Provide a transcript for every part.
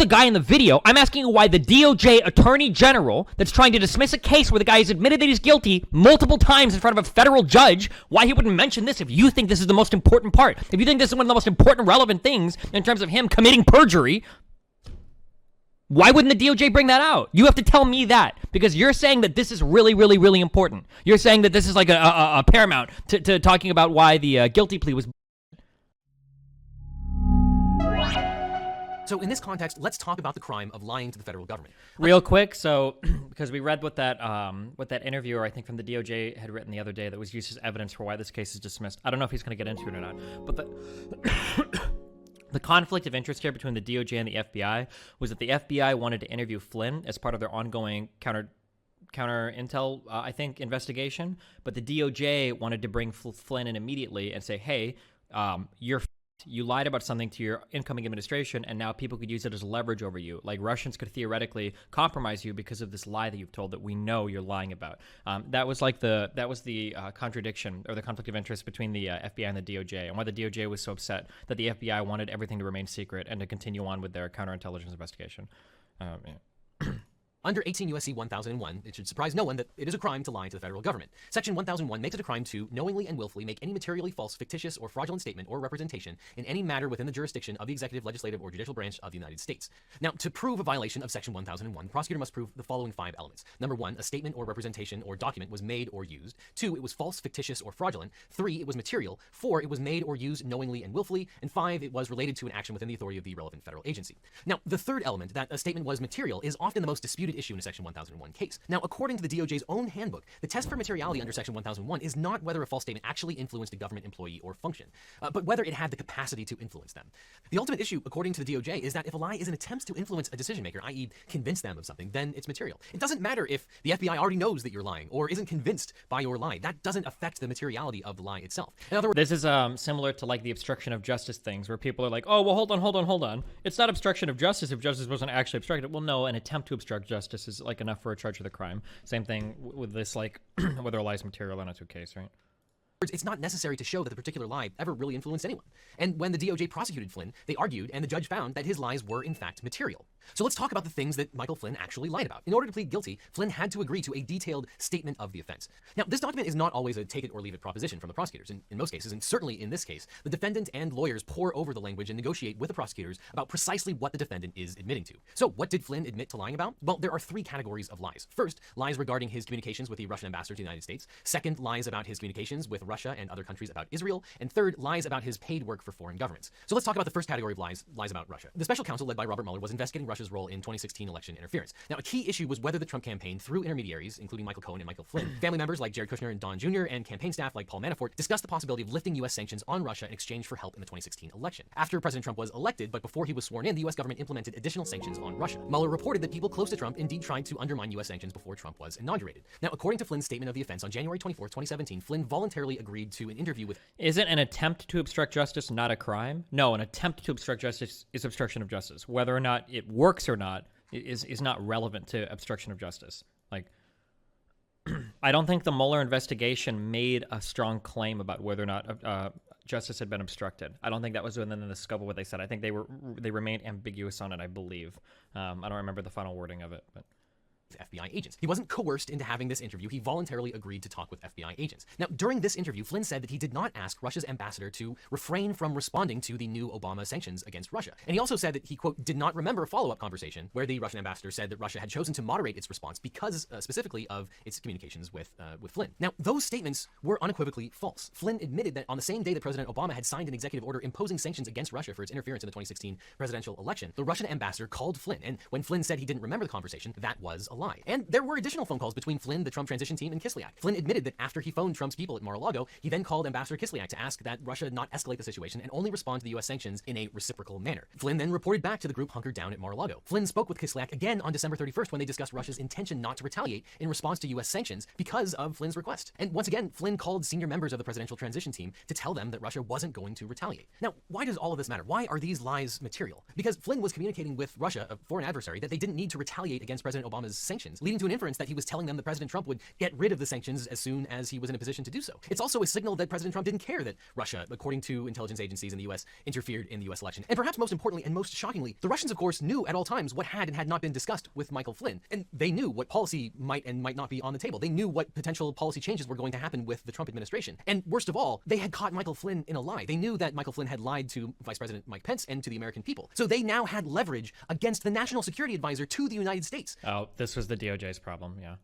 the guy in the video. I'm asking you why the DOJ Attorney General that's trying to dismiss a case where the guy has admitted that he's guilty multiple times in front of a federal judge, why he wouldn't mention this if you think this is the most important part. If you think this is one of the most important, relevant things in terms of him committing perjury, why wouldn't the DOJ bring that out? You have to tell me that, because you're saying that this is really, really, really important. You're saying that this is like a paramount to talking about why the guilty plea was. So in this context, let's talk about the crime of lying to the federal government. Real quick, so because we read what that interviewer, I think from the DOJ, had written the other day that was used as evidence for why this case is dismissed. I don't know if he's going to get into it or not, but the conflict of interest here between the DOJ and the FBI was that the FBI wanted to interview Flynn as part of their ongoing counter intel, I think, investigation, but the DOJ wanted to bring Flynn in immediately and say, hey, you lied about something to your incoming administration, and now people could use it as leverage over you. Like Russians could theoretically compromise you because of this lie that you've told that we know you're lying about. That was the contradiction or the conflict of interest between the FBI and the DOJ, and why the DOJ was so upset that the FBI wanted everything to remain secret and to continue on with their counterintelligence investigation. Under 18 U.S.C. 1001, it should surprise no one that it is a crime to lie to the federal government. Section 1001 makes it a crime to knowingly and willfully make any materially false, fictitious, or fraudulent statement or representation in any matter within the jurisdiction of the executive, legislative, or judicial branch of the United States. Now, to prove a violation of Section 1001, the prosecutor must prove the following 5 elements. Number 1, a statement or representation or document was made or used. 2, it was false, fictitious, or fraudulent. 3, it was material. 4, it was made or used knowingly and willfully. And 5, it was related to an action within the authority of the relevant federal agency. Now, the third element, that a statement was material, is often the most disputed issue in a Section 1001 case. Now, according to the DOJ's own handbook, the test for materiality under Section 1001 is not whether a false statement actually influenced a government employee or function, but whether it had the capacity to influence them. The ultimate issue, according to the DOJ, is that if a lie is an attempt to influence a decision maker, i.e. convince them of something, then it's material. It doesn't matter if the FBI already knows that you're lying or isn't convinced by your lie. That doesn't affect the materiality of the lie itself. In other words, this is similar to like the obstruction of justice things, where people are like, oh, well, hold on. It's not obstruction of justice if justice wasn't actually obstructed. Well, no, an attempt to obstruct justice is like enough for a charge of the crime. Same thing with this, like whether a lie is material or not to a case, right? It's not necessary to show that the particular lie ever really influenced anyone. And when the DOJ prosecuted Flynn, they argued and the judge found that his lies were in fact material. So let's talk about the things that Michael Flynn actually lied about. In order to plead guilty, Flynn had to agree to a detailed statement of the offense. Now, this document is not always a take it or leave it proposition from the prosecutors. In most cases, and certainly in this case, the defendant and lawyers pore over the language and negotiate with the prosecutors about precisely what the defendant is admitting to. So what did Flynn admit to lying about? Well, there are 3 categories of lies. First, lies regarding his communications with the Russian ambassador to the United States. Second, lies about his communications with Russia and other countries about Israel. And third, lies about his paid work for foreign governments. So let's talk about the first category of lies about Russia. The special counsel led by Robert Mueller was investigating Russia's role in 2016 election interference. Now, a key issue was whether the Trump campaign, through intermediaries, including Michael Cohen and Michael Flynn, family members like Jared Kushner and Don Jr., and campaign staff like Paul Manafort, discussed the possibility of lifting U.S. sanctions on Russia in exchange for help in the 2016 election. After President Trump was elected, but before he was sworn in, the U.S. government implemented additional sanctions on Russia. Mueller reported that people close to Trump indeed tried to undermine U.S. sanctions before Trump was inaugurated. Now, according to Flynn's statement of the offense on January 24, 2017, Flynn voluntarily agreed to an interview with... Isn't an attempt to obstruct justice not a crime? No, an attempt to obstruct justice is obstruction of justice. Whether or not it works or not is not relevant to obstruction of justice. Like, I don't think the Mueller investigation made a strong claim about whether or not justice had been obstructed. I don't think that was within the scope of what they said. I think they remained ambiguous on it, I believe. I don't remember the final wording of it, but... FBI agents. He wasn't coerced into having this interview. He voluntarily agreed to talk with FBI agents. Now, during this interview, Flynn said that he did not ask Russia's ambassador to refrain from responding to the new Obama sanctions against Russia. And he also said that he, quote, did not remember a follow-up conversation where the Russian ambassador said that Russia had chosen to moderate its response because specifically of its communications with Flynn. Now, those statements were unequivocally false. Flynn admitted that on the same day that President Obama had signed an executive order imposing sanctions against Russia for its interference in the 2016 presidential election, the Russian ambassador called Flynn. And when Flynn said he didn't remember the conversation, that was a lie. And there were additional phone calls between Flynn, the Trump transition team, and Kislyak. Flynn admitted that after he phoned Trump's people at Mar-a-Lago, he then called Ambassador Kislyak to ask that Russia not escalate the situation and only respond to the U.S. sanctions in a reciprocal manner. Flynn then reported back to the group hunkered down at Mar-a-Lago. Flynn spoke with Kislyak again on December 31st when they discussed Russia's intention not to retaliate in response to U.S. sanctions because of Flynn's request. And once again, Flynn called senior members of the presidential transition team to tell them that Russia wasn't going to retaliate. Now, why does all of this matter? Why are these lies material? Because Flynn was communicating with Russia, a foreign adversary, that they didn't need to retaliate against President Obama's sanctions, leading to an inference that he was telling them that President Trump would get rid of the sanctions as soon as he was in a position to do so. It's also a signal that President Trump didn't care that Russia, according to intelligence agencies in the US, interfered in the US election. And perhaps most importantly and most shockingly, the Russians, of course, knew at all times what had and had not been discussed with Michael Flynn. And they knew what policy might and might not be on the table. They knew what potential policy changes were going to happen with the Trump administration. And worst of all, they had caught Michael Flynn in a lie. They knew that Michael Flynn had lied to Vice President Mike Pence and to the American people. So they now had leverage against the National Security Advisor to the United States. Oh, this was the DOJ's problem, yeah.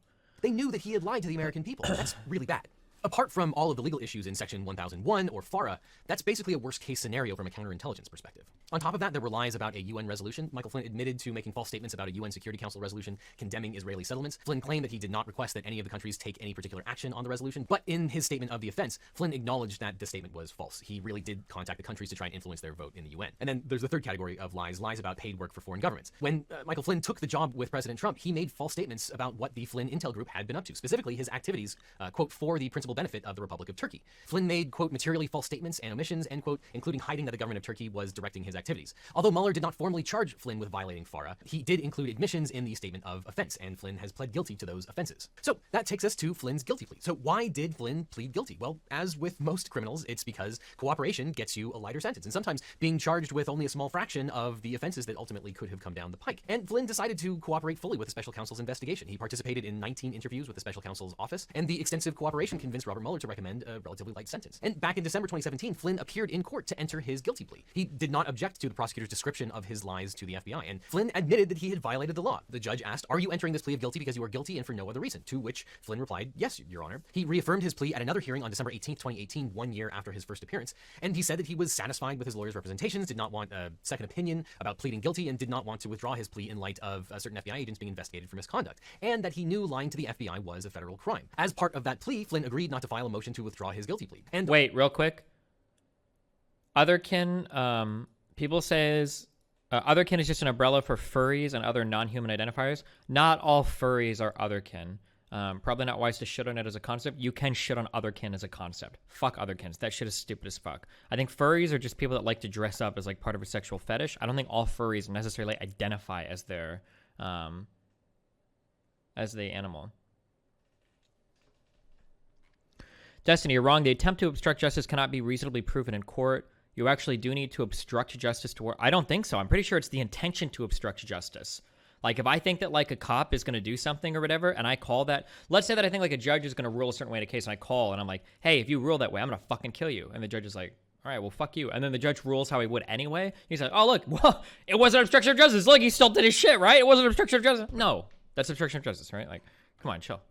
They knew that he had lied to the American people. That's really bad. Apart from all of the legal issues in Section 1001 or FARA, that's basically a worst-case scenario from a counterintelligence perspective. On top of that, there were lies about a UN resolution. Michael Flynn admitted to making false statements about a UN Security Council resolution condemning Israeli settlements. Flynn claimed that he did not request that any of the countries take any particular action on the resolution, but in his statement of the offense, Flynn acknowledged that the statement was false. He really did contact the countries to try and influence their vote in the UN. And then there's the third category of lies about paid work for foreign governments. When Michael Flynn took the job with President Trump, he made false statements about what the Flynn Intel Group had been up to, specifically his activities, quote, for the principal benefit of the Republic of Turkey. Flynn made, quote, materially false statements and omissions, end quote, including hiding that the government of Turkey was directing his activities. Although Mueller did not formally charge Flynn with violating FARA, he did include admissions in the statement of offense, and Flynn has pled guilty to those offenses. So that takes us to Flynn's guilty plea. So why did Flynn plead guilty? Well, as with most criminals, it's because cooperation gets you a lighter sentence, and sometimes being charged with only a small fraction of the offenses that ultimately could have come down the pike. And Flynn decided to cooperate fully with the special counsel's investigation. He participated in 19 interviews with the special counsel's office, and the extensive cooperation convinced Robert Mueller to recommend a relatively light sentence. And back in December 2017, Flynn appeared in court to enter his guilty plea. He did not object to the prosecutor's description of his lies to the FBI, and Flynn admitted that he had violated the law. The judge asked, "Are you entering this plea of guilty because you are guilty and for no other reason?" To which Flynn replied, "Yes, Your Honor." He reaffirmed his plea at another hearing on December 18, 2018, 1 year after his first appearance, and he said that he was satisfied with his lawyer's representations, did not want a second opinion about pleading guilty, and did not want to withdraw his plea in light of certain FBI agents being investigated for misconduct, and that he knew lying to the FBI was a federal crime. As part of that plea, Flynn agreed not to file a motion to withdraw his guilty plea. And wait, real quick. Otherkin, people says, otherkin is just an umbrella for furries and other non-human identifiers. Not all furries are otherkin. Probably not wise to shit on it as a concept. You can shit on otherkin as a concept. Fuck otherkins. That shit is stupid as fuck. I think furries are just people that like to dress up as like part of a sexual fetish. I don't think all furries necessarily identify as their, as the animal. Destiny, you're wrong. The attempt to obstruct justice cannot be reasonably proven in court. You actually do need to obstruct justice to work. I don't think so. I'm pretty sure it's the intention to obstruct justice. Like, if I think that, like, a cop is going to do something or whatever, and I call that, let's say that I think, like, a judge is going to rule a certain way in a case, and I call, and I'm like, hey, if you rule that way, I'm going to fucking kill you. And the judge is like, all right, well, fuck you. And then the judge rules how he would anyway. He's like, oh, look, well, it wasn't obstruction of justice. Look, he still did his shit, right? It wasn't obstruction of justice. No, that's obstruction of justice, right? Like, come on, chill.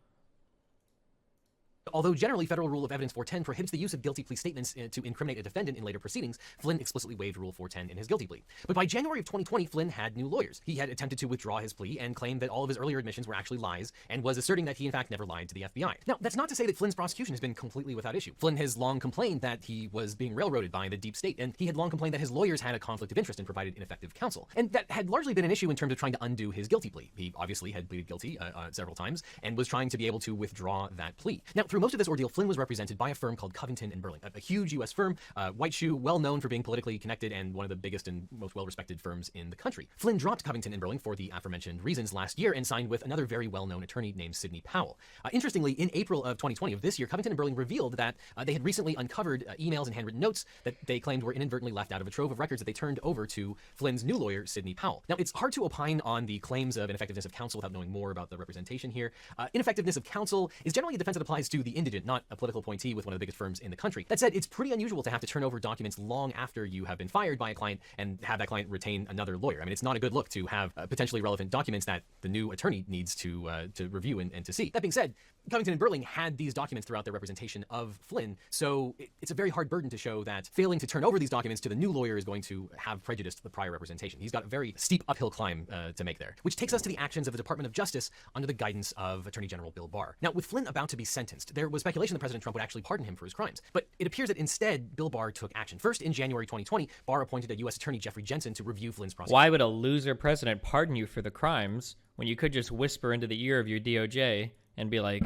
Although generally Federal Rule of Evidence 410 prohibits the use of guilty plea statements to incriminate a defendant in later proceedings, Flynn explicitly waived Rule 410 in his guilty plea. But by January of 2020, Flynn had new lawyers. He had attempted to withdraw his plea and claimed that all of his earlier admissions were actually lies, and was asserting that he in fact never lied to the FBI. Now, that's not to say that Flynn's prosecution has been completely without issue. Flynn has long complained that he was being railroaded by the deep state, and he had long complained that his lawyers had a conflict of interest and provided ineffective counsel. And that had largely been an issue in terms of trying to undo his guilty plea. He obviously had pleaded guilty several times, and was trying to be able to withdraw that plea. Now, through most of this ordeal, Flynn was represented by a firm called Covington and Burling, a huge U.S. firm, white shoe, well known for being politically connected and one of the biggest and most well-respected firms in the country. Flynn dropped Covington and Burling for the aforementioned reasons last year and signed with another very well-known attorney named Sidney Powell. Interestingly, in April of 2020 of this year, Covington and Burling revealed that they had recently uncovered emails and handwritten notes that they claimed were inadvertently left out of a trove of records that they turned over to Flynn's new lawyer, Sidney Powell. Now, it's hard to opine on the claims of ineffectiveness of counsel without knowing more about the representation here. Ineffectiveness of counsel is generally a defense that applies to the indigent, not a political appointee with one of the biggest firms in the country. That said, it's pretty unusual to have to turn over documents long after you have been fired by a client and have that client retain another lawyer. I mean, it's not a good look to have potentially relevant documents that the new attorney needs to review and to see. That being said, Covington and Burling had these documents throughout their representation of Flynn, so it's a very hard burden to show that failing to turn over these documents to the new lawyer is going to have prejudiced the prior representation. He's got a very steep uphill climb to make there, which takes us to the actions of the Department of Justice under the guidance of Attorney General Bill Barr. Now, with Flynn about to be sentenced, there was speculation that President Trump would actually pardon him for his crimes, but it appears that instead, Bill Barr took action. First, in January 2020, Barr appointed a U.S. Attorney Jeffrey Jensen to review Flynn's prosecution. Why would a loser president pardon you for the crimes when you could just whisper into the ear of your DOJ and be like,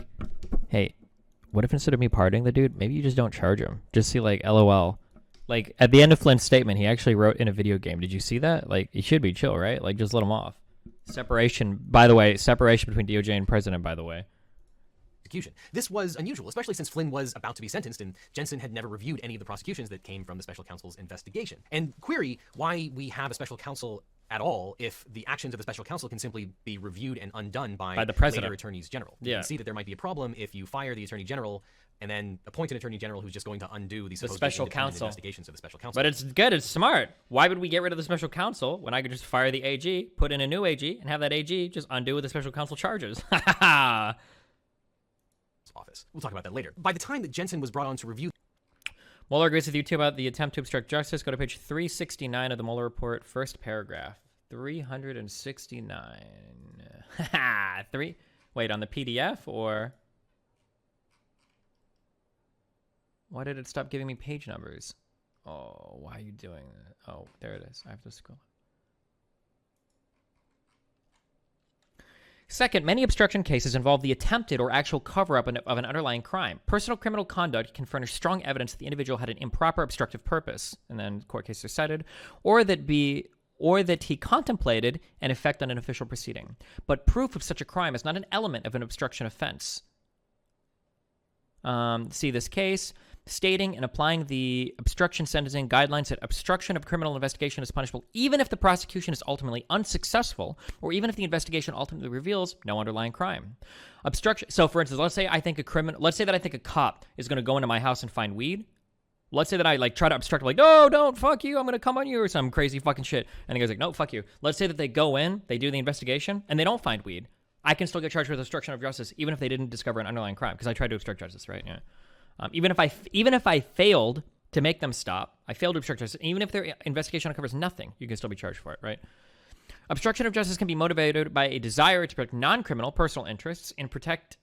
hey, what if instead of me pardoning the dude, maybe you just don't charge him? Just see, like, LOL. Like, at the end of Flynn's statement, he actually wrote in a video game. Did you see that? Like, he should be chill, right? Like, just let him off. Separation, by the way, separation between DOJ and president, by the way. This was unusual, especially since Flynn was about to be sentenced and Jensen had never reviewed any of the prosecutions that came from the special counsel's investigation. And query why we have a special counsel at all if the actions of the special counsel can simply be reviewed and undone by the president. later attorneys general. You can see that there might be a problem if you fire the attorney general and then appoint an attorney general who's just going to undo the supposed special independent counsel investigations of the special counsel. But it's good, it's smart. Why would we get rid of the special counsel when I could just fire the AG, put in a new AG, and have that AG just undo the special counsel charges? Ha ha ha! Office. We'll talk about that later. By the time that Jensen was brought on to review, Mueller agrees with you too about the attempt to obstruct justice. Go to page 369 of the Mueller report, first paragraph. 369. Wait, on the PDF or? Why did it stop giving me page numbers? Oh, why are you doing that? Oh, there it is. I have to scroll. Second, many obstruction cases involve the attempted or actual cover-up of an underlying crime. Personal criminal conduct can furnish strong evidence that the individual had an improper obstructive purpose, and then court cases are cited, or that he contemplated an effect on an official proceeding. But proof of such a crime is not an element of an obstruction offense. See this case. Stating and applying the obstruction sentencing guidelines that obstruction of criminal investigation is punishable even if the prosecution is ultimately unsuccessful or even if the investigation ultimately reveals no underlying crime. Obstruction. So, for instance, let's say that I think a cop is going to go into my house and find weed. Let's say that I try to obstruct, no, don't, fuck you, I'm going to come on you or some crazy fucking shit. And the guy's like, no, fuck you. Let's say that they go in, they do the investigation, and they don't find weed. I can still get charged with obstruction of justice even if they didn't discover an underlying crime because I tried to obstruct justice, right? Yeah. Even if I failed to make them stop, I failed to obstruct justice, even if their investigation uncovers nothing, you can still be charged for it, right? Obstruction of justice can be motivated by a desire to protect non-criminal personal interests and to protect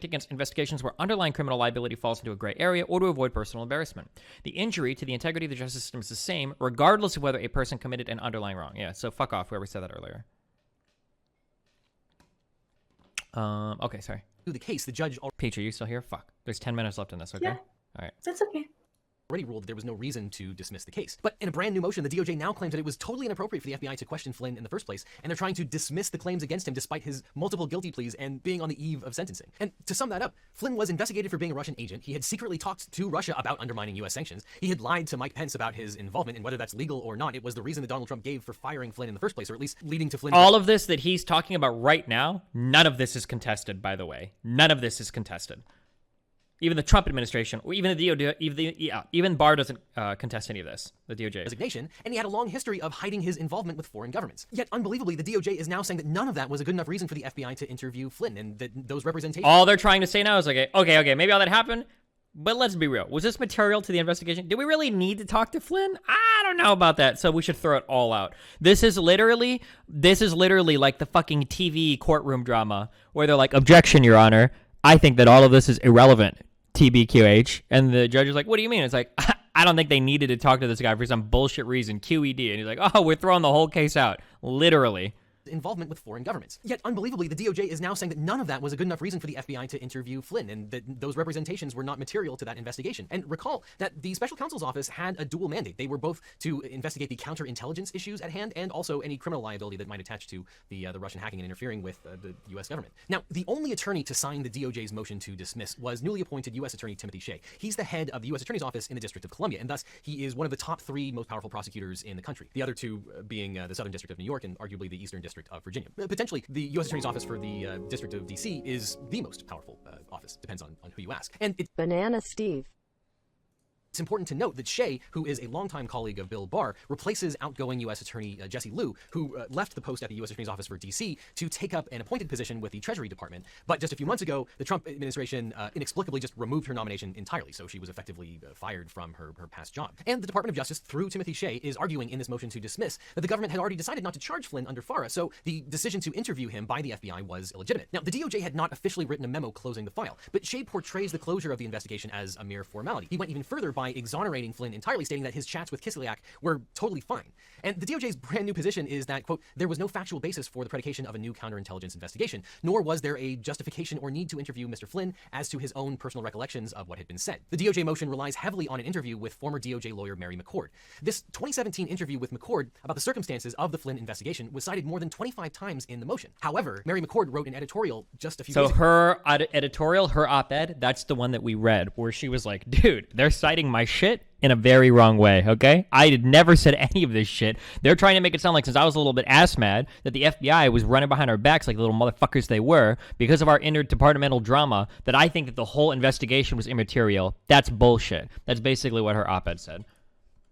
against investigations where underlying criminal liability falls into a gray area or to avoid personal embarrassment. The injury to the integrity of the justice system is the same, regardless of whether a person committed an underlying wrong. Yeah, so fuck off, whoever said that earlier. Okay, sorry. The case, the judge Peach, are you still here? Fuck. There's 10 minutes left in this, okay? Yeah. All right. That's okay. already ruled that there was no reason to dismiss the case. But in a brand new motion, the DOJ now claims that it was totally inappropriate for the FBI to question Flynn in the first place, and they're trying to dismiss the claims against him despite his multiple guilty pleas and being on the eve of sentencing. And to sum that up, Flynn was investigated for being a Russian agent. He had secretly talked to Russia about undermining U.S. sanctions. He had lied to Mike Pence about his involvement, and whether that's legal or not, it was the reason that Donald Trump gave for firing Flynn in the first place, or at least leading to Flynn. All of this that he's talking about right now, none of this is contested, by the way. None of this is contested. Even the Trump administration, or even the DOJ, even Barr doesn't contest any of this, the DOJ. Resignation, and he had a long history of hiding his involvement with foreign governments. Yet, unbelievably, the DOJ is now saying that none of that was a good enough reason for the FBI to interview Flynn, and that those representations... All they're trying to say now is, okay, maybe all that happened, but let's be real. Was this material to the investigation? Did we really need to talk to Flynn? I don't know about that, so we should throw it all out. This is literally like the fucking TV courtroom drama, where they're like, objection, Your Honor. I think that all of this is irrelevant, TBQH. And the judge is like, what do you mean? It's like, I don't think they needed to talk to this guy for some bullshit reason, QED. And he's like, oh, we're throwing the whole case out. Literally. Involvement with foreign governments. Yet, unbelievably, the DOJ is now saying that none of that was a good enough reason for the FBI to interview Flynn, and that those representations were not material to that investigation. And recall that the special counsel's office had a dual mandate. They were both to investigate the counterintelligence issues at hand and also any criminal liability that might attach to the Russian hacking and interfering with the U.S. government. Now, the only attorney to sign the DOJ's motion to dismiss was newly appointed U.S. Attorney Timothy Shea. He's the head of the U.S. Attorney's Office in the District of Columbia, and thus he is one of the top 3 most powerful prosecutors in the country. The other 2 being the Southern District of New York and arguably the Eastern District of Virginia. Potentially, the U.S. Attorney's Office for the District of D.C. is the most powerful office. Depends on who you ask. And it's Banana Steve. It's important to note that Shea, who is a longtime colleague of Bill Barr, replaces outgoing U.S. Attorney Jesse Liu, who left the post at the U.S. Attorney's Office for D.C. to take up an appointed position with the Treasury Department. But just a few months ago, the Trump administration inexplicably just removed her nomination entirely, so she was effectively fired from her past job. And the Department of Justice, through Timothy Shea, is arguing in this motion to dismiss that the government had already decided not to charge Flynn under FARA, so the decision to interview him by the FBI was illegitimate. Now, the DOJ had not officially written a memo closing the file, but Shea portrays the closure of the investigation as a mere formality. He went even further by by exonerating Flynn entirely, stating that his chats with Kislyak were totally fine. And the DOJ's brand new position is that, quote, there was no factual basis for the predication of a new counterintelligence investigation, nor was there a justification or need to interview Mr. Flynn as to his own personal recollections of what had been said. The DOJ motion relies heavily on an interview with former DOJ lawyer Mary McCord. This 2017 interview with McCord about the circumstances of the Flynn investigation was cited more than 25 times in the motion. However, Mary McCord wrote an editorial just a few days ago. So her editorial, her op-ed, that's the one that we read, where she was like, dude, they're citing my shit in a very wrong way, okay? I had never said any of this shit. They're trying to make it sound like, since I was a little bit ass mad, that the FBI was running behind our backs like the little motherfuckers they were because of our interdepartmental drama, that I think that the whole investigation was immaterial. That's bullshit. That's basically what her op-ed said.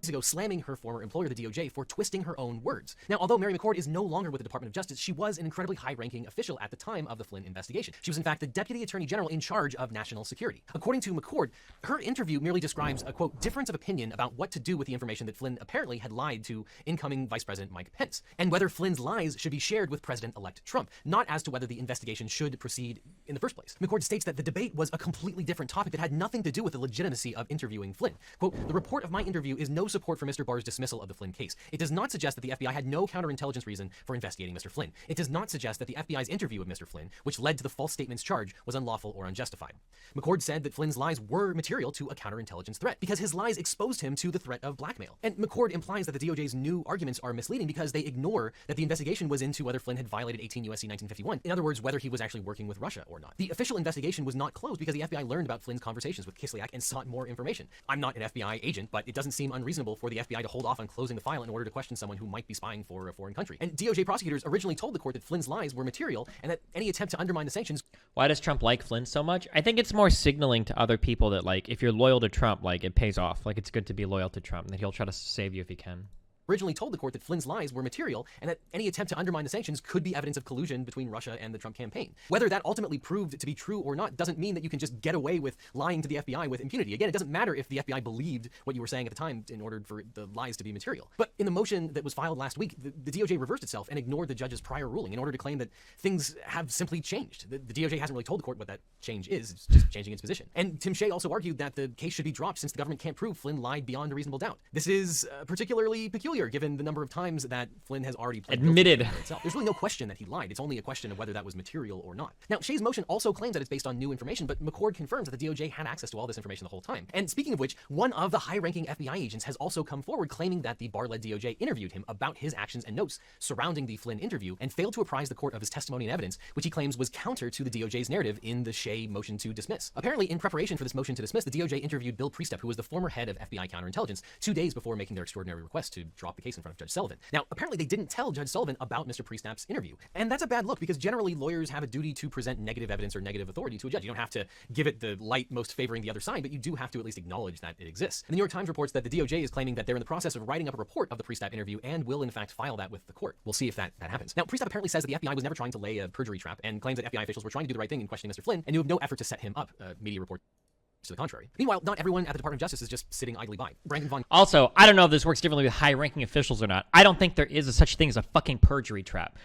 Ago slamming her former employer, the DOJ, for twisting her own words. Now, although Mary McCord is no longer with the Department of Justice, she was an incredibly high-ranking official at the time of the Flynn investigation. She was, in fact, the Deputy Attorney General in charge of national security. According to McCord, her interview merely describes a, quote, difference of opinion about what to do with the information that Flynn apparently had lied to incoming Vice President Mike Pence, and whether Flynn's lies should be shared with President-elect Trump, not as to whether the investigation should proceed in the first place. McCord states that the debate was a completely different topic that had nothing to do with the legitimacy of interviewing Flynn. Quote, the report of my interview is no support for Mr. Barr's dismissal of the Flynn case. It does not suggest that the FBI had no counterintelligence reason for investigating Mr. Flynn. It does not suggest that the FBI's interview of Mr. Flynn, which led to the false statements charge, was unlawful or unjustified. McCord said that Flynn's lies were material to a counterintelligence threat because his lies exposed him to the threat of blackmail. And McCord implies that the DOJ's new arguments are misleading because they ignore that the investigation was into whether Flynn had violated 18 U.S.C. 1951. In other words, whether he was actually working with Russia or not. The official investigation was not closed because the FBI learned about Flynn's conversations with Kislyak and sought more information. I'm not an FBI agent, but it doesn't seem unreasonable for the FBI to hold off on closing the file in order to question someone who might be spying for a foreign country. And DOJ prosecutors originally told the court that Flynn's lies were material and that any attempt to undermine the sanctions. Why does Trump like Flynn so much? I think it's more signaling to other people that, like, if you're loyal to Trump, like, it pays off. Like, it's good to be loyal to Trump, and that he'll try to save you if he can. Originally told the court that Flynn's lies were material and that any attempt to undermine the sanctions could be evidence of collusion between Russia and the Trump campaign. Whether that ultimately proved to be true or not doesn't mean that you can just get away with lying to the FBI with impunity. Again, it doesn't matter if the FBI believed what you were saying at the time in order for the lies to be material. But in the motion that was filed last week, the DOJ reversed itself and ignored the judge's prior ruling in order to claim that things have simply changed. The DOJ hasn't really told the court what that change is. It's just changing its position. And Tim Shea also argued that the case should be dropped since the government can't prove Flynn lied beyond a reasonable doubt. This is particularly peculiar given the number of times that Flynn has already admitted itself. There's really no question that he lied. It's only a question of whether that was material or not. Now, Shea's motion also claims that it's based on new information, but McCord confirms that the DOJ had access to all this information the whole time. And speaking of which, one of the high-ranking FBI agents has also come forward claiming that the Barr-led DOJ interviewed him about his actions and notes surrounding the Flynn interview and failed to apprise the court of his testimony and evidence, which he claims was counter to the DOJ's narrative in the Shea motion to dismiss. Apparently, in preparation for this motion to dismiss, the DOJ interviewed Bill Priestap, who was the former head of FBI counterintelligence, 2 days before making their extraordinary request to drop the case in front of Judge Sullivan. Now, apparently they didn't tell Judge Sullivan about Mr. Priestap's interview. And that's a bad look because generally lawyers have a duty to present negative evidence or negative authority to a judge. You don't have to give it the light most favoring the other side, but you do have to at least acknowledge that it exists. The New York Times reports that the DOJ is claiming that they're in the process of writing up a report of the Priestap interview and will in fact file that with the court. We'll see if that happens. Now, Priestap apparently says that the FBI was never trying to lay a perjury trap and claims that FBI officials were trying to do the right thing in questioning Mr. Flynn and knew of no effort to set him up, media report to the contrary. Meanwhile, not everyone at the Department of Justice is just sitting idly by. Brandon Von... Also, I don't know if this works differently with high-ranking officials or not. I don't think there is a such thing as a fucking perjury trap.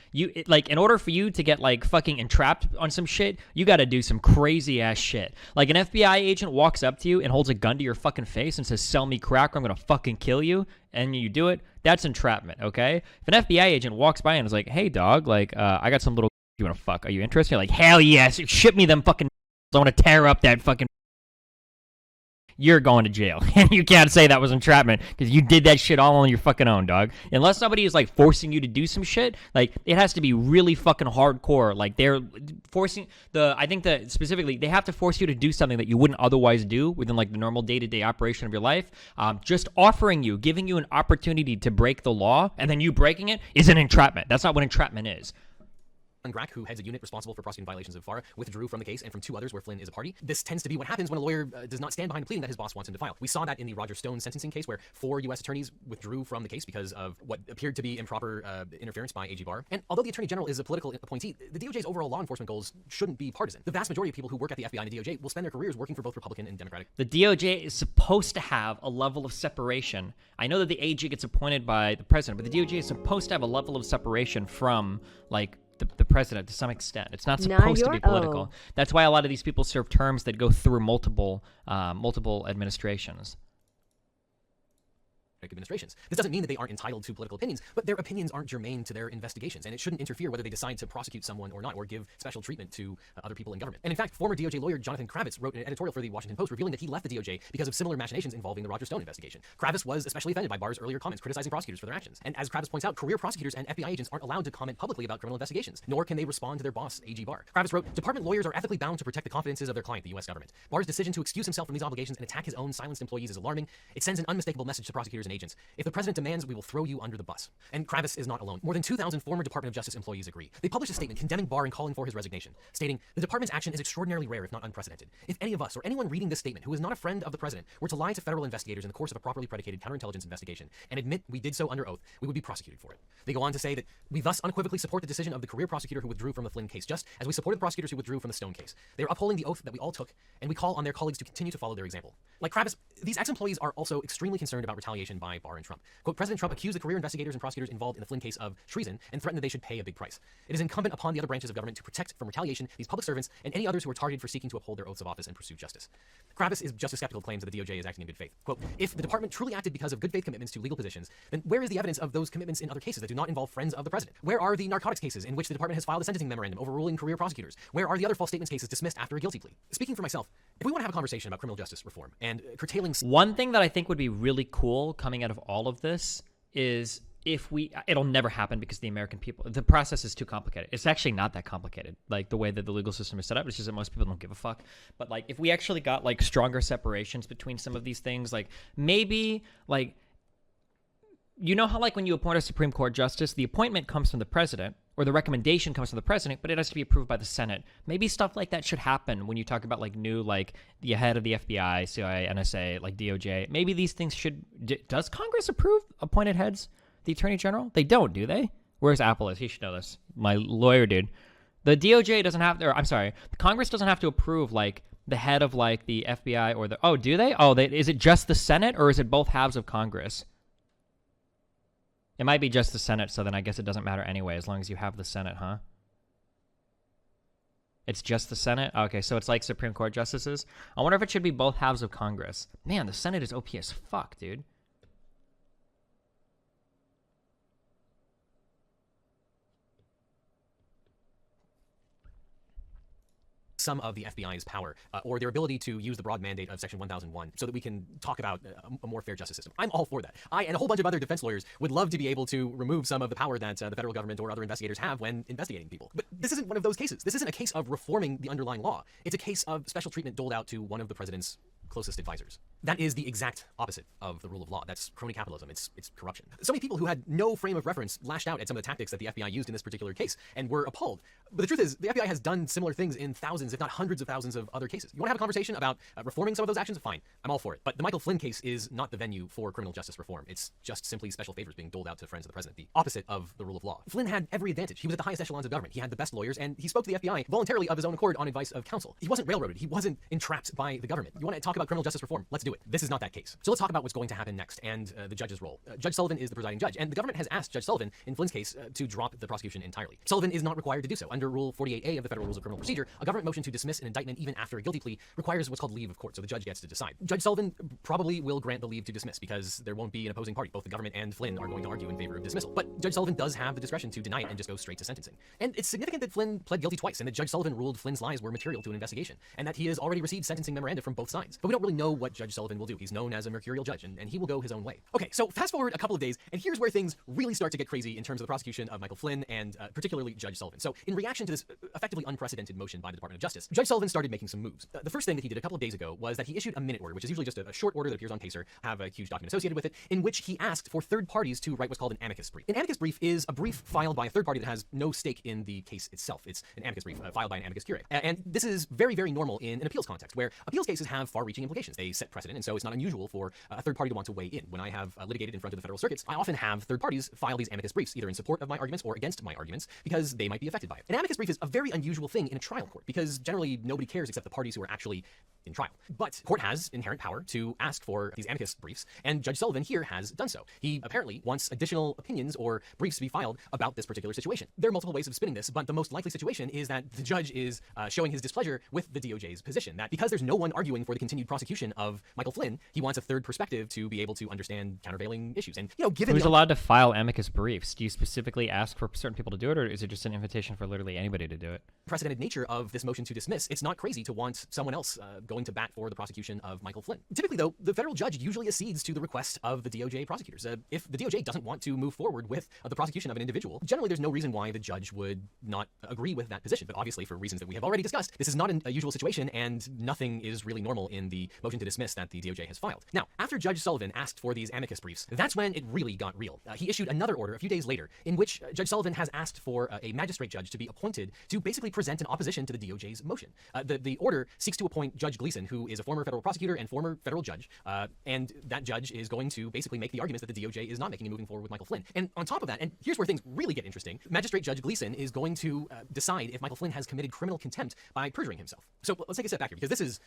Like, in order for you to get, like, fucking entrapped on some shit, you gotta do some crazy-ass shit. Like, an FBI agent walks up to you and holds a gun to your fucking face and says, sell me crack or I'm gonna fucking kill you, and you do it, that's entrapment, okay? If an FBI agent walks by and is like, hey, dog, like, I got some little you wanna fuck, are you interested? You're like, hell yes, ship me them fucking I wanna tear up that fucking you're going to jail. And you can't say that was entrapment because you did that shit all on your fucking own, dog. Unless somebody is, like, forcing you to do some shit, like, it has to be really fucking hardcore. Like, they're forcing I think that specifically, they have to force you to do something that you wouldn't otherwise do within, like, the normal day-to-day operation of your life. Just offering you, giving you an opportunity to break the law, and then you breaking it is an entrapment. That's not what entrapment is. Grack, who heads a unit responsible for prosecuting violations of FARA, withdrew from the case and from 2 others where Flynn is a party. This tends to be what happens when a lawyer does not stand behind a pleading that his boss wants him to file. We saw that in the Roger Stone sentencing case where 4 U.S. attorneys withdrew from the case because of what appeared to be improper interference by AG Barr. And although the Attorney General is a political appointee, the DOJ's overall law enforcement goals shouldn't be partisan. The vast majority of people who work at the FBI and the DOJ will spend their careers working for both Republican and Democratic. The DOJ is supposed to have a level of separation. I know that the AG gets appointed by the president, but the DOJ is supposed to have a level of separation from, like, the president to some extent. It's not supposed to be political. That's why a lot of these people serve terms that go through multiple administrations. administrations. This doesn't mean that they aren't entitled to political opinions, but their opinions aren't germane to their investigations, and it shouldn't interfere whether they decide to prosecute someone or not, or give special treatment to other people in government. And in fact, former DOJ lawyer Jonathan Kravitz wrote an editorial for the Washington Post revealing that he left the DOJ because of similar machinations involving the Roger Stone investigation. Kravitz was especially offended by Barr's earlier comments criticizing prosecutors for their actions. And as Kravitz points out, career prosecutors and FBI agents aren't allowed to comment publicly about criminal investigations, nor can they respond to their boss, AG Barr. Kravitz wrote, "Department lawyers are ethically bound to protect the confidences of their client, the U.S. government. Barr's decision to excuse himself from these obligations and attack his own silenced employees is alarming. It sends an unmistakable message to prosecutors and agents. If the president demands, we will throw you under the bus." And Kravitz is not alone. More than 2,000 former Department of Justice employees agree. They published a statement condemning Barr and calling for his resignation, stating, "The department's action is extraordinarily rare, if not unprecedented. If any of us or anyone reading this statement who is not a friend of the president were to lie to federal investigators in the course of a properly predicated counterintelligence investigation and admit we did so under oath, we would be prosecuted for it." They go on to say that we thus unequivocally support the decision of the career prosecutor who withdrew from the Flynn case, just as we supported the prosecutors who withdrew from the Stone case. They are upholding the oath that we all took, and we call on their colleagues to continue to follow their example. Like Kravitz, these ex-employees are also extremely concerned about retaliation by Barr and Trump. Quote, "President Trump accused the career investigators and prosecutors involved in the Flynn case of treason and threatened that they should pay a big price. It is incumbent upon the other branches of government to protect from retaliation these public servants and any others who are targeted for seeking to uphold their oaths of office and pursue justice." Kravitz is just as skeptical, claims that the DOJ is acting in good faith. Quote, "If the department truly acted because of good faith commitments to legal positions, then where is the evidence of those commitments in other cases that do not involve friends of the president? Where are the narcotics cases in which the department has filed a sentencing memorandum overruling career prosecutors? Where are the other false statements cases dismissed after a guilty plea?" Speaking for myself, if we want to have a conversation about criminal justice reform and curtailing... One thing that I think would be really cool coming out of all of this is it'll never happen because the American people, the process is too complicated. It's actually not that complicated, like the way that the legal system is set up. It's just that most people don't give a fuck. But like, if we actually got like stronger separations between some of these things, like maybe like, you know how like when you appoint a Supreme Court justice, the appointment comes from the president, or the recommendation comes from the president, but it has to be approved by the Senate. Maybe stuff like that should happen when you talk about like new, like the head of the FBI, CIA, NSA, like DOJ. Maybe these things should, does Congress approve appointed heads? The Attorney General? They don't, do they? Where's Apple is? He should know this. My lawyer dude. The DOJ doesn't have to, or I'm sorry, the Congress doesn't have to approve like the head of like the FBI or the, oh, do they? Oh, is it just the Senate or is it both halves of Congress? It might be just the Senate, so then I guess it doesn't matter anyway, as long as you have the Senate, huh? It's just the Senate? Okay, so it's like Supreme Court justices? I wonder if it should be both halves of Congress. Man, the Senate is OP as fuck, dude. some of the FBI's power or their ability to use the broad mandate of Section 1001 so that we can talk about a more fair justice system. I'm all for that. I and a whole bunch of other defense lawyers would love to be able to remove some of the power that the federal government or other investigators have when investigating people. But this isn't one of those cases. This isn't a case of reforming the underlying law. It's a case of special treatment doled out to one of the president's closest advisors. That is the exact opposite of the rule of law. That's crony capitalism. It's corruption. So many people who had no frame of reference lashed out at some of the tactics that the FBI used in this particular case and were appalled. But the truth is, the FBI has done similar things in thousands, if not hundreds of thousands of other cases. You want to have a conversation about reforming some of those actions? Fine. I'm all for it. But the Michael Flynn case is not the venue for criminal justice reform. It's just simply special favors being doled out to friends of the president, the opposite of the rule of law. Flynn had every advantage. He was at the highest echelons of government. He had the best lawyers, and he spoke to the FBI voluntarily of his own accord on advice of counsel. He wasn't railroaded. He wasn't entrapped by the government. You want to talk about criminal justice reform? Let's do it. This is not that case. So let's talk about what's going to happen next and the judge's role. Judge Sullivan is the presiding judge, and the government has asked Judge Sullivan in Flynn's case to drop the prosecution entirely. Sullivan is not required to do so. Under Rule 48A of the Federal Rules of Criminal Procedure, a government motion to dismiss an indictment even after a guilty plea requires what's called leave of court, so the judge gets to decide. Judge Sullivan probably will grant the leave to dismiss because there won't be an opposing party. Both the government and Flynn are going to argue in favor of dismissal. But Judge Sullivan does have the discretion to deny it and just go straight to sentencing. And it's significant that Flynn pled guilty twice and that Judge Sullivan ruled Flynn's lies were material to an investigation and that he has already received sentencing memoranda from both sides. But we don't really know what Judge Sullivan will do. He's known as a mercurial judge, and he will go his own way. Okay, so fast forward a couple of days, and here's where things really start to get crazy in terms of the prosecution of Michael Flynn and particularly Judge Sullivan. So in reaction to this effectively unprecedented motion by the Department of Justice, Judge Sullivan started making some moves. The first thing that he did a couple of days ago was that he issued a minute order, which is usually just a short order that appears on Pacer, have a huge document associated with it, in which he asked for third parties to write what's called an amicus brief. An amicus brief is a brief filed by a third party that has no stake in the case itself. It's an amicus brief filed by an amicus curiae. And this is very, very normal in an appeals context, where appeals cases have far-reaching implications. They set precedent, and so it's not unusual for a third party to want to weigh in. When I have litigated in front of the federal circuits, I often have third parties file these amicus briefs, either in support of my arguments or against my arguments, because they might be affected by it. An amicus brief is a very unusual thing in a trial court, because generally nobody cares except the parties who are actually in trial. But the court has inherent power to ask for these amicus briefs, and Judge Sullivan here has done so. He apparently wants additional opinions or briefs to be filed about this particular situation. There are multiple ways of spinning this, but the most likely situation is that the judge is showing his displeasure with the DOJ's position, that because there's no one arguing for the continued prosecution of Michael Flynn, he wants a third perspective to be able to understand countervailing issues. And, given Who's allowed to file amicus briefs? Do you specifically ask for certain people to do it, or is it just an invitation for literally anybody to do it? Unprecedented nature of this motion to dismiss, it's not crazy to want someone else going to bat for the prosecution of Michael Flynn. Typically, though, the federal judge usually accedes to the request of the DOJ prosecutors. If the DOJ doesn't want to move forward with the prosecution of an individual, generally there's no reason why the judge would not agree with that position. But obviously, for reasons that we have already discussed, this is not a usual situation, and nothing is really normal in the motion to dismiss that the DOJ has filed. Now, after Judge Sullivan asked for these amicus briefs, that's when it really got real. He issued another order a few days later in which Judge Sullivan has asked for a magistrate judge to be appointed to basically present an opposition to the DOJ's motion. The order seeks to appoint Judge Gleason, who is a former federal prosecutor and former federal judge, and that judge is going to basically make the arguments that the DOJ is not making in moving forward with Michael Flynn. And on top of that, and here's where things really get interesting, Magistrate Judge Gleason is going to decide if Michael Flynn has committed criminal contempt by perjuring himself. So let's take a step back here, because this is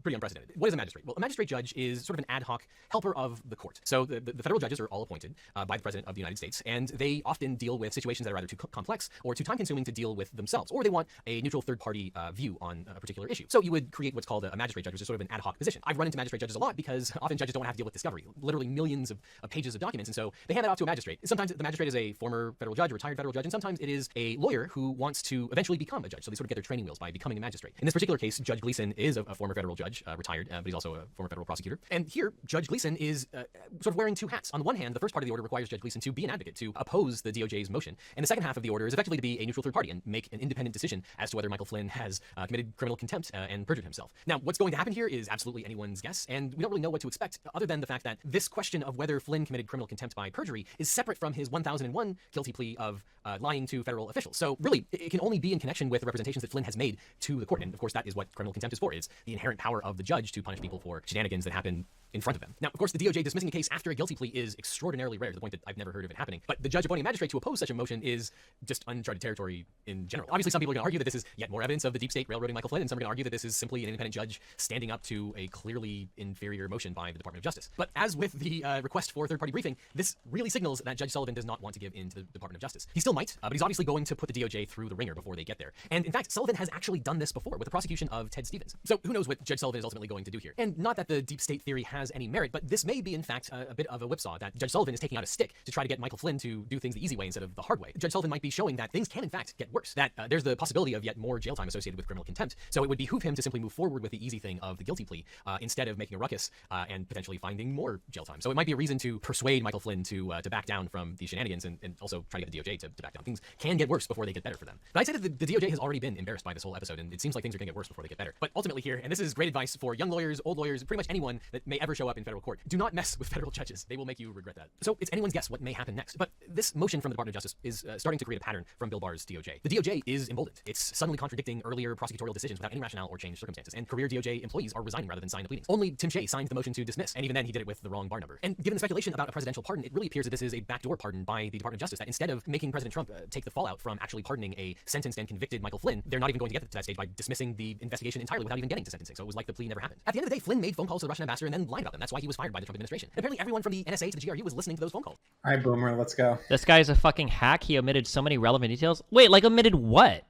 pretty unprecedented. What is a magistrate? Well, a magistrate judge is sort of an ad hoc helper of the court. So the federal judges are all appointed by the President of the United States, and they often deal with situations that are either too complex or too time-consuming to deal with themselves, or they want a neutral third-party view on a particular issue. So you would create what's called a magistrate judge, which is sort of an ad hoc position. I've run into magistrate judges a lot because often judges don't have to deal with discovery, literally millions of pages of documents, and so they hand that off to a magistrate. Sometimes the magistrate is a former federal judge, a retired federal judge, and sometimes it is a lawyer who wants to eventually become a judge. So they sort of get their training wheels by becoming a magistrate. In this particular case, Judge Gleason is a former federal judge, retired, but he's also a former federal prosecutor. And here, Judge Gleason is sort of wearing two hats. On the one hand, the first part of the order requires Judge Gleason to be an advocate, to oppose the DOJ's motion. And the second half of the order is effectively to be a neutral third party and make an independent decision as to whether Michael Flynn has committed criminal contempt and perjured himself. Now, what's going to happen here is absolutely anyone's guess, and we don't really know what to expect other than the fact that this question of whether Flynn committed criminal contempt by perjury is separate from his 1001 guilty plea of lying to federal officials. So really, it can only be in connection with representations that Flynn has made to the court. And of course, that is what criminal contempt is for. It's the inherent power of the judge to punish people for shenanigans that happen in front of them. Now, of course, the DOJ dismissing a case after a guilty plea is extraordinarily rare, to the point that I've never heard of it happening. But the judge appointing a magistrate to oppose such a motion is just uncharted territory in general. Obviously, some people are going to argue that this is yet more evidence of the deep state railroading Michael Flynn, and some are going to argue that this is simply an independent judge standing up to a clearly inferior motion by the Department of Justice. But as with the request for third-party briefing, this really signals that Judge Sullivan does not want to give in to the Department of Justice. He still might, but he's obviously going to put the DOJ through the ringer before they get there. And in fact, Sullivan has actually done this before with the prosecution of Ted Stevens. So who knows what Judge Sullivan is ultimately going to do here. And not that the deep state theory has any merit, but this may be, in fact, a bit of a whipsaw, that Judge Sullivan is taking out a stick to try to get Michael Flynn to do things the easy way instead of the hard way. Judge Sullivan might be showing that things can, in fact, get worse, that there's the possibility of yet more jail time associated with criminal contempt. So it would behoove him to simply move forward with the easy thing of the guilty plea instead of making a ruckus and potentially finding more jail time. So it might be a reason to persuade Michael Flynn to back down from these shenanigans and also try to get the DOJ to back down. Things can get worse before they get better for them. But I'd say that the DOJ has already been embarrassed by this whole episode, and it seems like things are going to get worse before they get better. But ultimately here, and this is great advice for young lawyers, old lawyers, pretty much anyone that may ever show up in federal court, do not mess with federal judges. They will make you regret that. So it's anyone's guess what may happen next. But this motion from the Department of Justice is starting to create a pattern from Bill Barr's DOJ. The DOJ is emboldened. It's suddenly contradicting earlier prosecutorial decisions without any rationale or changed circumstances. And career DOJ employees are resigning rather than signing the pleadings. Only Tim Shea signed the motion to dismiss, and even then he did it with the wrong bar number. And given the speculation about a presidential pardon, it really appears that this is a backdoor pardon by the Department of Justice, that instead of making President Trump take the fallout from actually pardoning a sentenced and convicted Michael Flynn, they're not even going to get to that stage by dismissing the investigation entirely without even getting to sentencing. So it was like the plea never happened. At the end of the day, Flynn made phone calls to the Russian ambassador and then lied about them. That's why he was fired by the Trump administration. And apparently everyone from the NSA to the GRU was listening to those phone calls. All right, Boomer, let's go. This guy is a fucking hack. He omitted so many relevant details. Wait, like omitted what?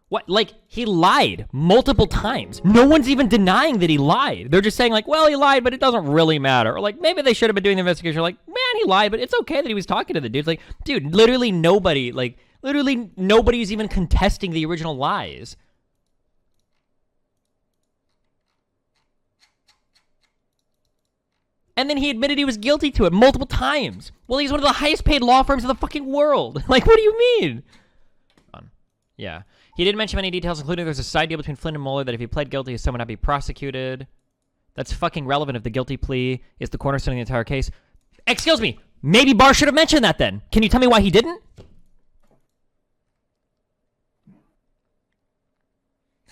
What? Like, he lied multiple times. No one's even denying that he lied. They're just saying, like, well, he lied, but it doesn't really matter. Or, like, maybe they should have been doing the investigation. Like, man, he lied, but it's okay that he was talking to the dude. It's like, dude, literally nobody's even contesting the original lies. And then he admitted he was guilty to it multiple times. Well, he's one of the highest paid law firms in the fucking world. Like, what do you mean? Yeah. He didn't mention many details, including there's a side deal between Flynn and Mueller that if he pled guilty, someone would not be prosecuted. That's fucking relevant if the guilty plea is the cornerstone of the entire case. Excuse me. Maybe Barr should have mentioned that then. Can you tell me why he didn't?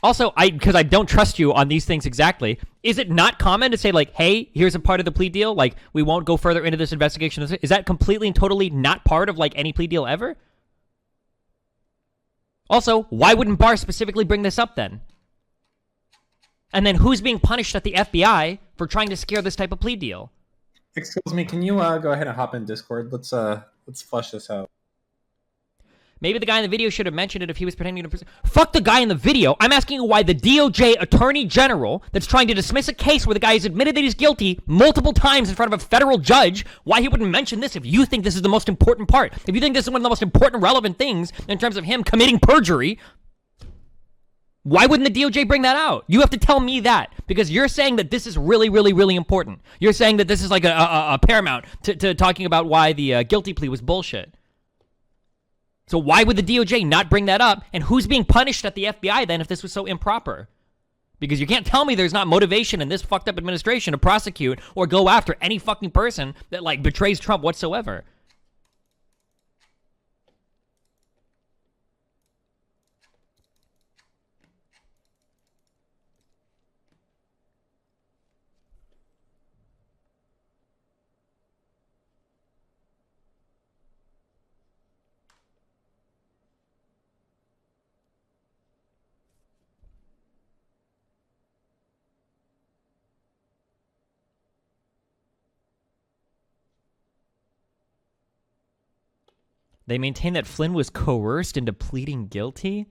Also, because I don't trust you on these things exactly, is it not common to say, like, hey, here's a part of the plea deal, like, we won't go further into this investigation? Is that completely and totally not part of, like, any plea deal ever? Also, why wouldn't Barr specifically bring this up then? And then who's being punished at the FBI for trying to scare this type of plea deal? Excuse me, can you go ahead and hop in Discord? Let's flush this out. Maybe the guy in the video should have mentioned it if he was pretending to... Fuck the guy in the video. I'm asking you why the DOJ Attorney General that's trying to dismiss a case where the guy has admitted that he's guilty multiple times in front of a federal judge, why he wouldn't mention this if you think this is the most important part. If you think this is one of the most important, relevant things in terms of him committing perjury, why wouldn't the DOJ bring that out? You have to tell me that, because you're saying that this is really, really, really important. You're saying that this is like a paramount to talking about why the guilty plea was bullshit. So why would the DOJ not bring that up? And who's being punished at the FBI then if this was so improper? Because you can't tell me there's not motivation in this fucked up administration to prosecute or go after any fucking person that like betrays Trump whatsoever. They maintain that Flynn was coerced into pleading guilty.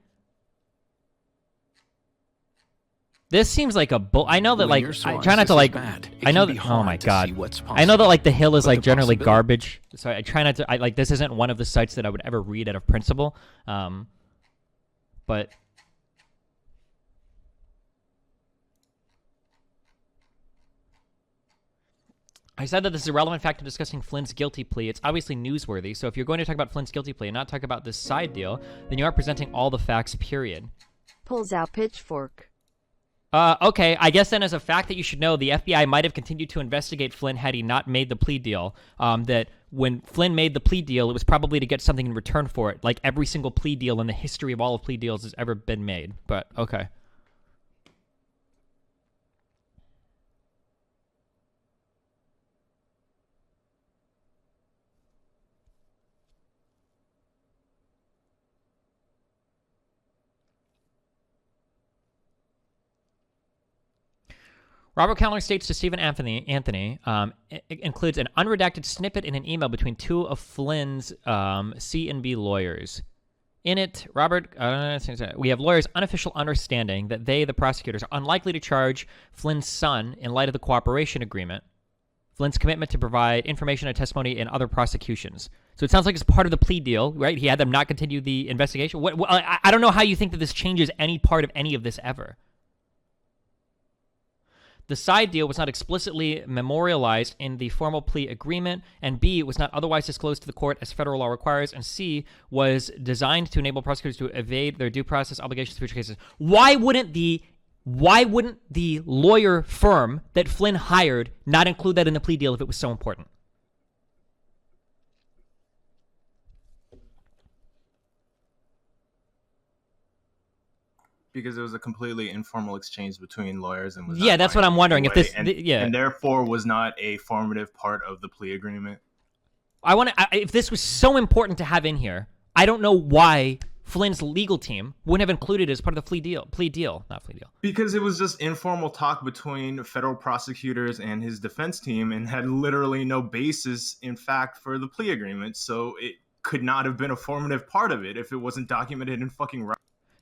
This seems like a bull. I know that, like, I try not to, like, I know that, oh my god. I know that, like, the Hill is, like, generally garbage. So I try not to, like, this isn't one of the sites that I would ever read out of principle. But I said that this is a relevant fact in discussing Flynn's guilty plea. It's obviously newsworthy, so if you're going to talk about Flynn's guilty plea and not talk about this side deal, then you are presenting all the facts, period. Pulls out pitchfork. Okay, I guess then as a fact that you should know, the FBI might have continued to investigate Flynn had he not made the plea deal. That when Flynn made the plea deal, it was probably to get something in return for it, like every single plea deal in the history of all of plea deals has ever been made. But, okay. Robert Callender states to Stephen Anthony, it includes an unredacted snippet in an email between two of Flynn's C and B lawyers. In it, we have lawyers' unofficial understanding that they, the prosecutors, are unlikely to charge Flynn's son in light of the cooperation agreement, Flynn's commitment to provide information and testimony in other prosecutions. So it sounds like it's part of the plea deal, right? He had them not continue the investigation. I don't know how you think that this changes any part of any of this ever. The side deal was not explicitly memorialized in the formal plea agreement, and B, was not otherwise disclosed to the court as federal law requires, and C, was designed to enable prosecutors to evade their due process obligations in future cases. Why wouldn't the lawyer firm that Flynn hired not include that in the plea deal if it was so important? Because it was a completely informal exchange between lawyers and was that's what I'm wondering. If this, and therefore was not a formative part of the plea agreement. If this was so important to have in here, I don't know why Flynn's legal team wouldn't have included it as part of the plea deal. Because it was just informal talk between federal prosecutors and his defense team, and had literally no basis in fact for the plea agreement. So it could not have been a formative part of it if it wasn't documented in fucking writing.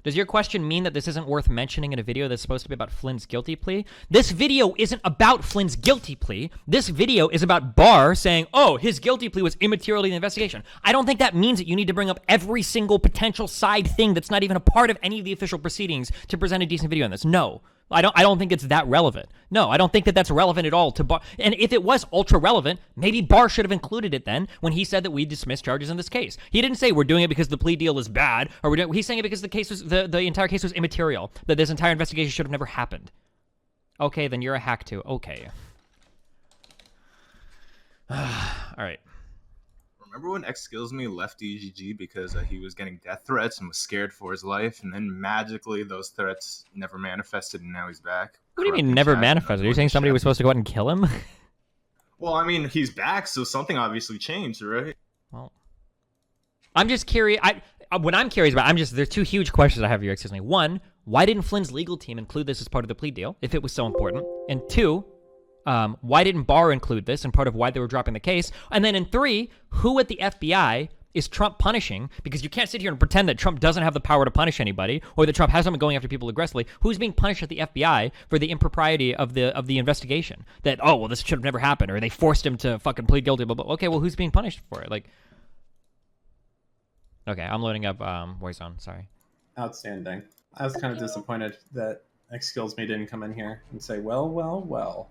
Does your question mean that this isn't worth mentioning in a video that's supposed to be about Flynn's guilty plea? This video isn't about Flynn's guilty plea. This video is about Barr saying, oh, his guilty plea was immaterial in the investigation. I don't think that means that you need to bring up every single potential side thing that's not even a part of any of the official proceedings to present a decent video on this. No. I don't think it's that relevant. No, I don't think that that's relevant at all to Barr. And if it was ultra relevant, maybe Barr should have included it then when he said that we dismissed charges in this case. He didn't say we're doing it because the plea deal is bad, or he's saying it because the case was the entire case was immaterial, that this entire investigation should have never happened. Okay, then you're a hack too. Okay. All right. Remember when Exskillsme left EGG because he was getting death threats and was scared for his life, and then magically those threats never manifested, and now he's back? What do you mean never manifested? Are you saying somebody was supposed to go out and kill him? Well, I mean, he's back, so something obviously changed, right? Well, I'm just curious. What I'm curious about, there's two huge questions I have here, Exskillsme. One, why didn't Flynn's legal team include this as part of the plea deal if it was so important? And two, why didn't Barr include this and part of why they were dropping the case? And then in three, who at the FBI is Trump punishing, because you can't sit here and pretend that Trump doesn't have the power to punish anybody, or that Trump hasn't been going after people aggressively. Who's being punished at the FBI for the impropriety of the investigation? That, oh, well, this should have never happened, or they forced him to fucking plead guilty, blah, blah. Okay, well, who's being punished for it? Like, okay, I'm loading up Warzone, sorry. Outstanding. I was kind of disappointed that Exskillsme didn't come in here and say, well. Well.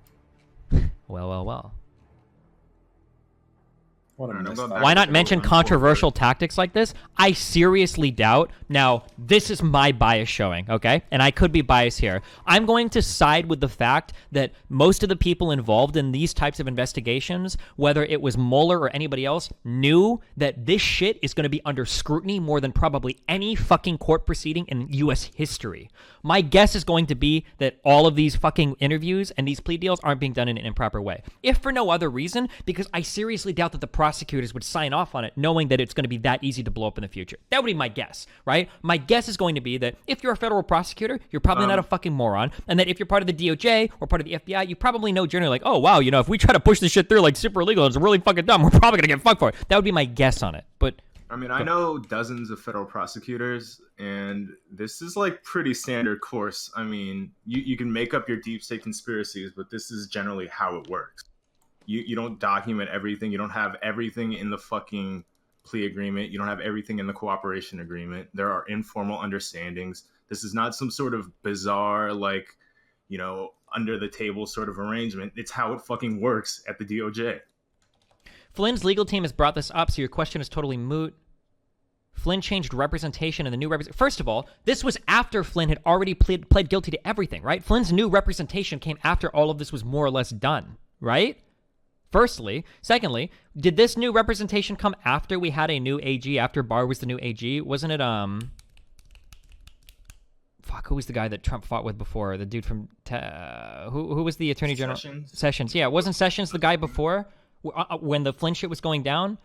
What a misfire. Why not mention controversial tactics like this? I seriously doubt. Now, this is my bias showing, okay? And I could be biased here. I'm going to side with the fact that most of the people involved in these types of investigations, whether it was Mueller or anybody else, knew that this shit is going to be under scrutiny more than probably any fucking court proceeding in U.S. history. My guess is going to be that all of these fucking interviews and these plea deals aren't being done in an improper way. If for no other reason, because I seriously doubt that the prosecutors would sign off on it knowing that it's going to be that easy to blow up in the future. That would be my guess, right? My guess is going to be that if you're a federal prosecutor, you're probably not a fucking moron, and that if you're part of the DOJ or part of the FBI, you probably know generally like, oh, wow, you know, if we try to push this shit through like super illegal, it's really fucking dumb, we're probably going to get fucked for it. That would be my guess on it, but... I mean, I know dozens of federal prosecutors, and this is like pretty standard course. I mean, you can make up your deep state conspiracies, but this is generally how it works. You don't document everything. You don't have everything in the fucking plea agreement. You don't have everything in the cooperation agreement. There are informal understandings. This is not some sort of bizarre, like, you know, under the table sort of arrangement. It's how it fucking works at the DOJ. Flynn's legal team has brought this up, so your question is totally moot. Flynn changed representation, and the new First of all, this was after Flynn had already pled guilty to everything, right? Flynn's new representation came after all of this was more or less done, right? Firstly. Secondly, did this new representation come after we had a new AG, after Barr was the new AG? Wasn't it, Fuck, who was the guy that Trump fought with before? The dude from... who was the Attorney General? Sessions. Yeah, wasn't Sessions the guy before? When the Flynn shit was going down?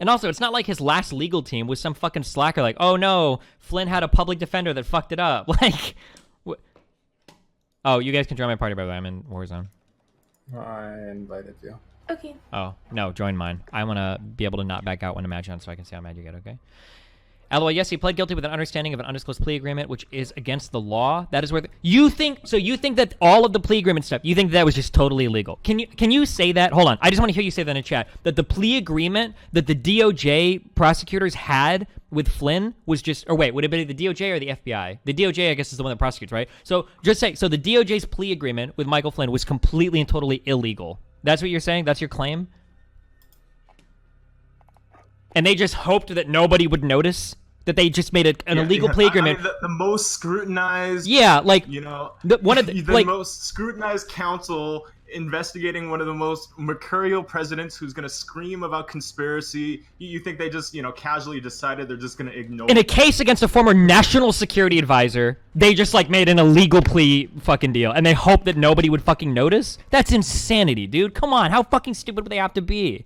And also, it's not like his last legal team was some fucking slacker like, oh no, Flynn had a public defender that fucked it up. Like, oh, you guys can join my party, by the way. I'm in Warzone. I invited you. Okay. Oh, no, join mine. I want to be able to not back out when I'm mad so I can see how mad you get, okay? LOL, yes, he pled guilty with an understanding of an undisclosed plea agreement, which is against the law. That is where you think that all of the plea agreement stuff, you think that was just totally illegal. Can you say that? Hold on. I just want to hear you say that in the chat. That the plea agreement that the DOJ prosecutors had with Flynn was just, or wait, would it be the DOJ or the FBI? The DOJ, I guess, is the one that prosecutes, right? So just say, so the DOJ's plea agreement with Michael Flynn was completely and totally illegal. That's what you're saying? That's your claim? And they just hoped that nobody would notice that they just made an illegal plea agreement. I mean, the most scrutinized, like, you know, one of the like, most scrutinized counsel investigating one of the most mercurial presidents who's going to scream about conspiracy. You think they just, you know, casually decided they're just going to ignore? In a case against a former national security advisor, they just like made an illegal plea fucking deal, and they hoped that nobody would fucking notice? That's insanity, dude. Come on, how fucking stupid would they have to be?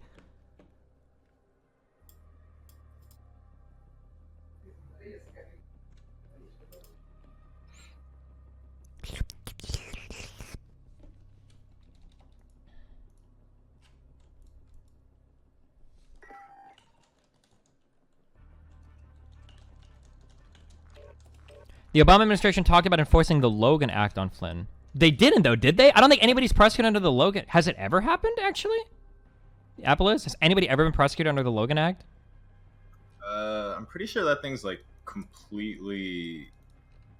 The Obama administration talked about enforcing the Logan Act on Flynn. They didn't, though, did they? I don't think anybody's prosecuted under the Logan... Has it ever happened, actually? Apple-is? Has anybody ever been prosecuted under the Logan Act? I'm pretty sure that thing's, like, completely...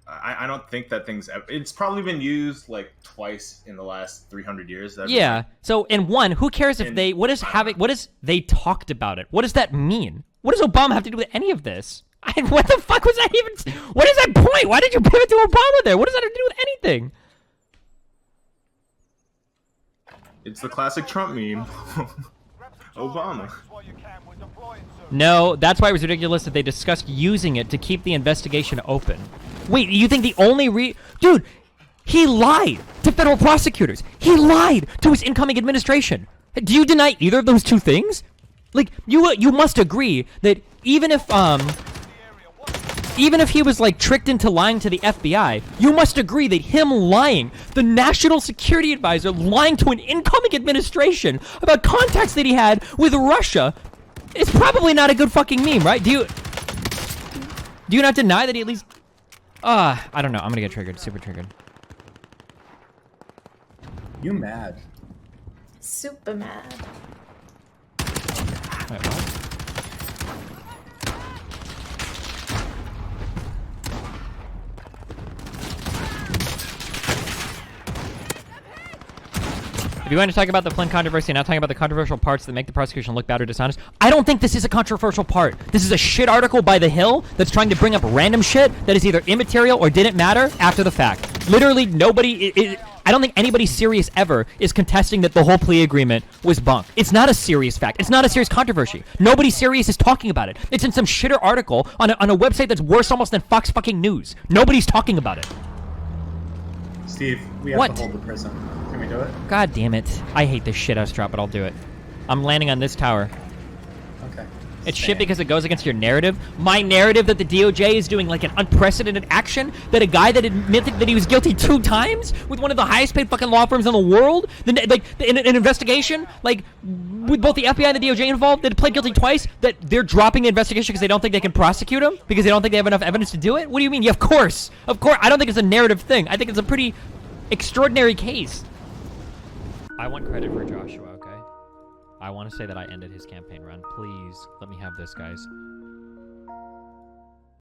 I don't think that thing's... It's probably been used, like, twice in the last 300 years. Yeah. So, in one, who cares if they... What is they talked about it? What does that mean? What does Obama have to do with any of this? What the fuck was that even? What is that point? Why did you pivot to Obama there? What does that have to do with anything? It's the classic Trump meme. Obama. No, that's why it was ridiculous that they discussed using it to keep the investigation open. Wait, you think the only Dude, he lied to federal prosecutors. He lied to his incoming administration. Do you deny either of those two things? Like, you must agree that even if he was, like, tricked into lying to the FBI, you must agree that him lying, the national security advisor lying to an incoming administration about contacts that he had with Russia, It's probably not a good fucking meme, right? Do you not deny that he at least... I don't know. I'm gonna get triggered. Super triggered. You mad? Super mad. Wait, what? If you want to talk about the Flynn controversy, not talking about the controversial parts that make the prosecution look bad or dishonest, I don't think this is a controversial part. This is a shit article by The Hill that's trying to bring up random shit that is either immaterial or didn't matter after the fact. Literally nobody... I don't think anybody serious ever is contesting that the whole plea agreement was bunk. It's not a serious fact. It's not a serious controversy. Nobody serious is talking about it. It's in some shitter article on a website that's worse almost than Fox fucking News. Nobody's talking about it. Steve, we have What? to hold the prison. Can we do it? God damn it. I hate this shit house drop, but I'll do it. I'm landing on this tower. Okay. It's shit because it goes against your narrative. My narrative that the DOJ is doing like an unprecedented action, that a guy that admitted that he was guilty 2 times with one of the highest paid fucking law firms in the world, in an investigation, like with both the FBI and the DOJ involved, that pled guilty twice, that they're dropping the investigation because they don't think they can prosecute him, because they don't think they have enough evidence to do it? What do you mean? Yeah, of course. Of course. I don't think it's a narrative thing. I think it's a pretty extraordinary case. I want credit for Joshua, okay? I want to say that I ended his campaign run. Please, let me have this, guys.